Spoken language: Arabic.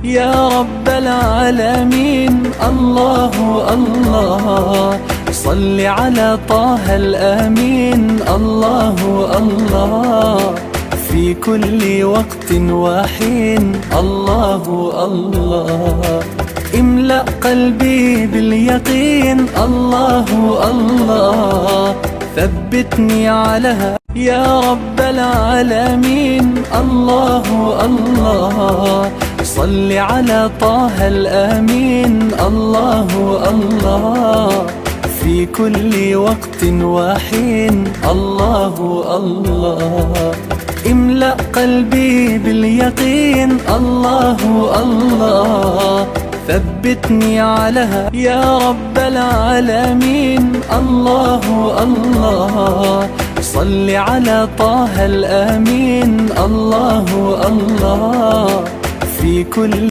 يا رب العالمين الله الله، صل على طه الأمين الله الله، في كل وقت وحين الله الله، املأ قلبي باليقين الله الله، ثبتني على يا رب العالمين الله الله، صل على طه الأمين الله الله، في كل وقت وحين الله الله، املأ قلبي باليقين الله الله، ثبتني على يا رب العالمين الله الله، صل على طه الأمين الله الله، في كل